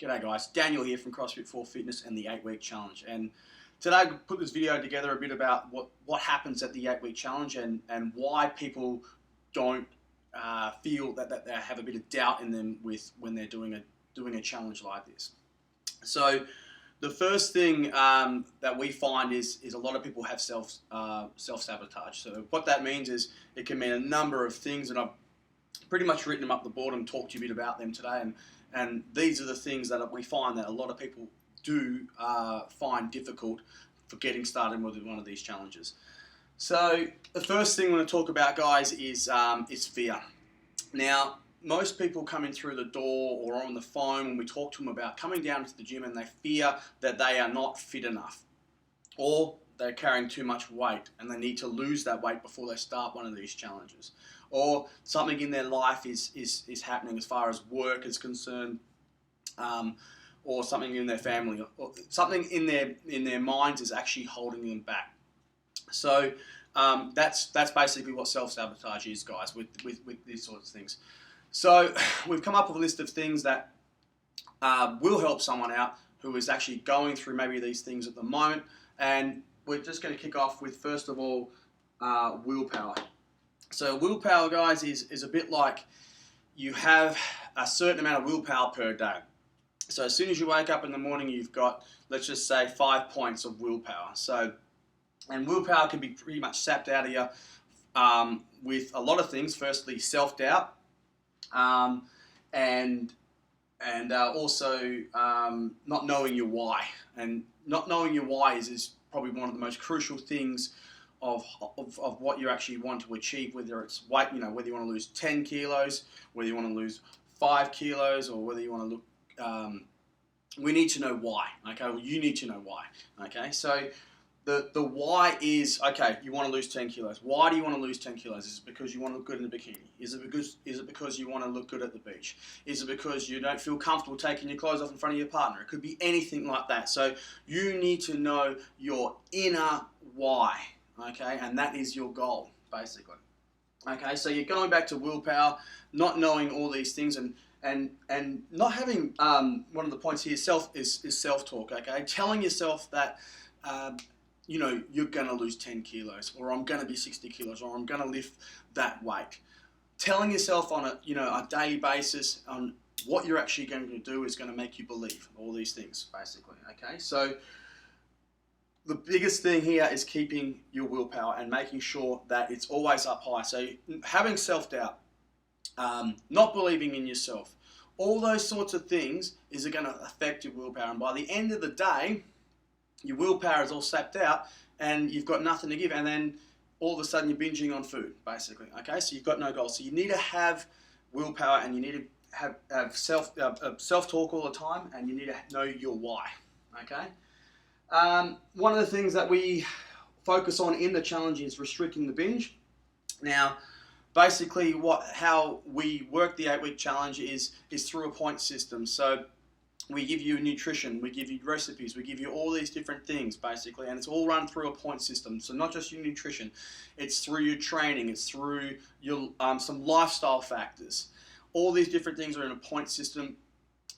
G'day guys, Daniel here from CrossFit for Fitness and the 8-week challenge. And today I put this video together a bit about what happens at the 8-week challenge and why people don't feel that they have a bit of doubt in them when they're doing a challenge like this. So the first thing that we find is a lot of people have self-sabotage. So what that means is it can mean a number of things, and I've pretty much written them up the board and talked to you a bit about them today. And these are the things that we find that a lot of people do find difficult for getting started with one of these challenges. So the first thing we're going to talk about, guys, is fear. Now, most people coming through the door or on the phone, when we talk to them about coming down to the gym, and they fear that they are not fit enough, or they're carrying too much weight and they need to lose that weight before they start one of these challenges, or something in their life is happening as far as work is concerned, or something in their family, or something in their minds is actually holding them back. So that's basically what self-sabotage is, guys, with these sorts of things. So we've come up with a list of things that will help someone out who is actually going through maybe these things at the moment. And we're just going to kick off with, first of all, willpower. So willpower, guys, is a bit like you have a certain amount of willpower per day. So as soon as you wake up in the morning, you've got, let's just say, 5 points of willpower. And willpower can be pretty much sapped out of you with a lot of things. Firstly, self-doubt, and also not knowing your why. And not knowing your why is probably one of the most crucial things of what you actually want to achieve, whether it's weight, whether you want to lose 10 kilos, whether you want to lose 5 kilos, or whether you want to look, we need to know why, okay? Well, you need to know why, okay? So the why is, okay, you want to lose 10 kilos. Why do you want to lose 10 kilos? Is it because you want to look good in a bikini? Is it because you want to look good at the beach? Is it because you don't feel comfortable taking your clothes off in front of your partner? It could be anything like that. So you need to know your inner why, okay? And that is your goal, basically. Okay, so you're going back to willpower, not knowing all these things, and not having, one of the points here, is self-talk, okay? Telling yourself that, you're going to lose 10 kilos, or I'm going to be 60 kilos, or I'm going to lift that weight. Telling yourself on a daily basis on what you're actually going to do is going to make you believe all these things, basically, okay? So the biggest thing here is keeping your willpower and making sure that it's always up high. So having self-doubt, not believing in yourself, all those sorts of things is going to affect your willpower. And by the end of the day, your willpower is all sapped out and you've got nothing to give. And then all of a sudden you're binging on food, basically. Okay, so you've got no goals. So you need to have willpower, and you need to have self-talk all the time, and you need to know your why. Okay. One of the things that we focus on in the challenge is restricting the binge. Now, basically, how we work the 8-week challenge is through a point system. So we give you nutrition, we give you recipes, we give you all these different things, basically, and it's all run through a point system. So not just your nutrition, it's through your training, it's through your some lifestyle factors. All these different things are in a point system.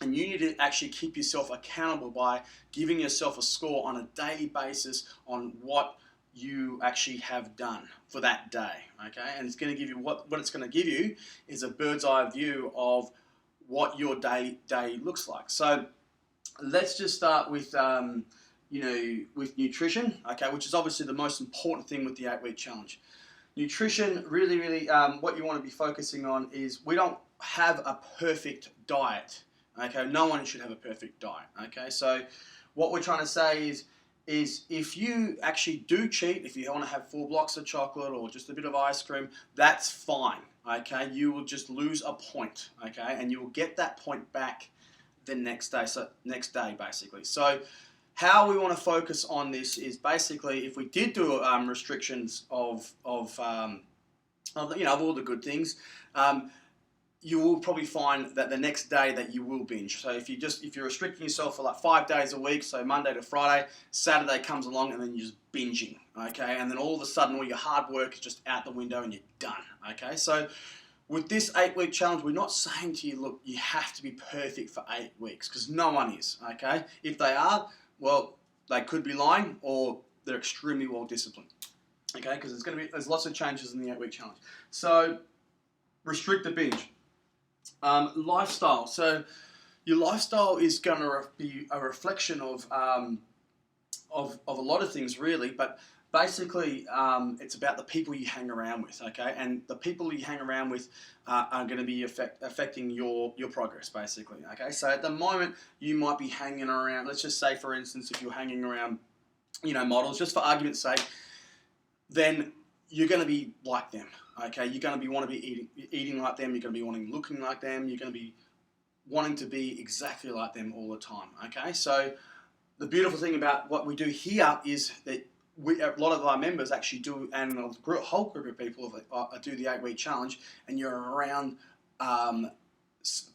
And you need to actually keep yourself accountable by giving yourself a score on a daily basis on what you actually have done for that day, okay? And it's going to give you, what it's going to give you is a bird's eye view of what your day looks like. So let's just start with, with nutrition, okay, which is obviously the most important thing with the 8-week challenge. Nutrition, really, what you want to be focusing on is we don't have a perfect diet. Okay, no one should have a perfect diet. Okay, so what we're trying to say is if you actually do cheat, if you want to have 4 blocks of chocolate or just a bit of ice cream, that's fine. Okay, you will just lose a point. Okay, and you will get that point back the next day. So next day, basically. So how we want to focus on this is basically if we did do restrictions of all the good things. You will probably find that the next day that you will binge. So if you're restricting yourself for like 5 days a week, so Monday to Friday, Saturday comes along and then you're just binging, okay? And then all of a sudden all your hard work is just out the window and you're done, okay? So with this 8-week challenge, we're not saying to you, look, you have to be perfect for 8 weeks, because no one is, okay? If they are, well, they could be lying, or they're extremely well disciplined, okay? Because there's lots of changes in the 8-week challenge. So, restrict the binge. Lifestyle. So, your lifestyle is going to be a reflection of a lot of things, really, but basically it's about the people you hang around with, okay? And the people you hang around with are going to be affecting your progress, basically, okay? So at the moment, you might be hanging around, let's just say, for instance, if you're hanging around, models, just for argument's sake, then you're going to be like them, okay? You're going to want to be eating like them, you're going to be looking like them, you're going to be wanting to be exactly like them all the time, okay? So the beautiful thing about what we do here is that a lot of our members actually do, and a whole group of people do the 8-week challenge, and you're around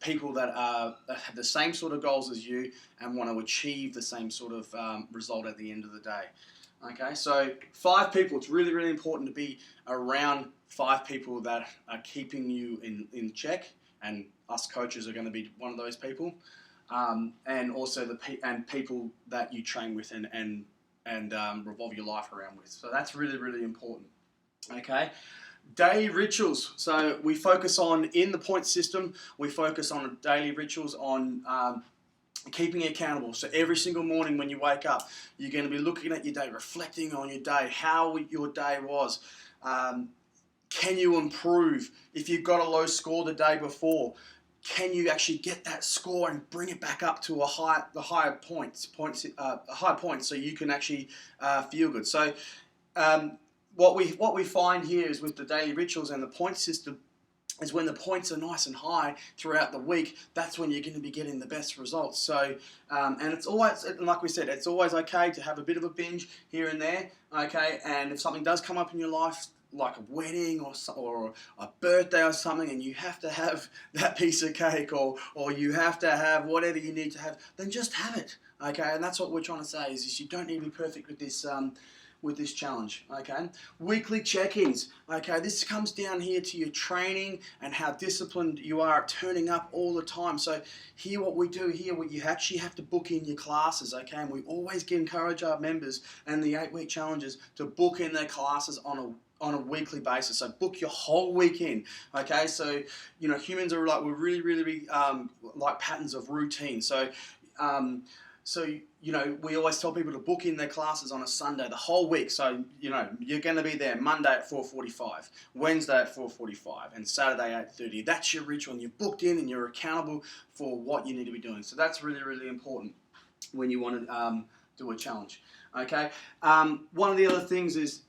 people that have the same sort of goals as you and want to achieve the same sort of result at the end of the day. Okay, so 5 people. It's really, really important to be around 5 people that are keeping you in check, and us coaches are going to be one of those people, and also people that you train with and revolve your life around with. So that's really, really important. Okay, daily rituals. So we focus on, in the point system, we focus on daily rituals on keeping it accountable. So every single morning when you wake up, you're going to be looking at your day, reflecting on your day, how your day was. Can you improve? If you got a low score the day before, can you actually get that score and bring it back up to a higher point, so you can actually feel good? So what we find here is, with the daily rituals and the point system, is when the points are nice and high throughout the week, that's when you're going to be getting the best results. So, and it's always, like we said, it's always okay to have a bit of a binge here and there, okay? And if something does come up in your life, like a wedding or a birthday or something, and you have to have that piece of cake, or you have to have whatever you need to have, then just have it, okay? And that's what we're trying to say, is you don't need to be perfect with this challenge, okay? Weekly check-ins, okay? This comes down here to your training and how disciplined you are at turning up all the time. So here, what we do here, you actually have to book in your classes, okay? And we always encourage our members and the 8-week challenges to book in their classes on a weekly basis. So book your whole week in, okay? So, humans are we're really, really like patterns of routine. So, we always tell people to book in their classes on a Sunday, the whole week. So, you're going to be there Monday at 4:45, Wednesday at 4:45, and Saturday at 8:30. That's your ritual, and you're booked in and you're accountable for what you need to be doing. So that's really, really important when you want to do a challenge, okay? One of the other things is,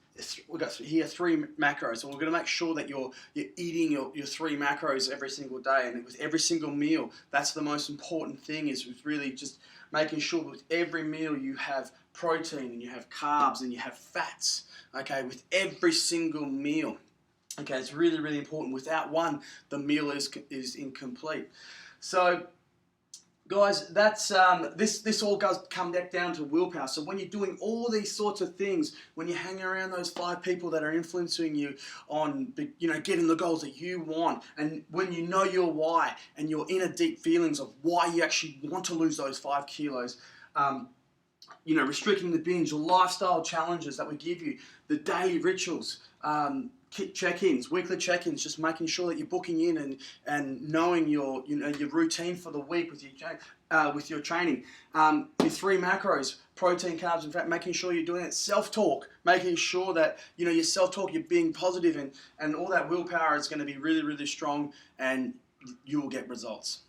we've got here 3 macros, so we're going to make sure that you're eating your 3 macros every single day, and with every single meal. That's the most important thing, is really just making sure with every meal you have protein and you have carbs and you have fats, okay, with every single meal. Okay, it's really, really important. Without one, the meal is incomplete. So, guys, that's this all does come back down to willpower. So when you're doing all these sorts of things, when you're hanging around those 5 people that are influencing you on, getting the goals that you want, and when you know your why and your inner deep feelings of why you actually want to lose those 5 kilos, restricting the binge, lifestyle challenges that we give you, the daily rituals, check-ins, weekly check-ins, just making sure that you're booking in and knowing your routine for the week with your training, your 3 macros, protein, carbs, and fat, making sure you're doing it. Self-talk, making sure that your self-talk, you're being positive, and all that willpower is going to be really, really strong, and you will get results.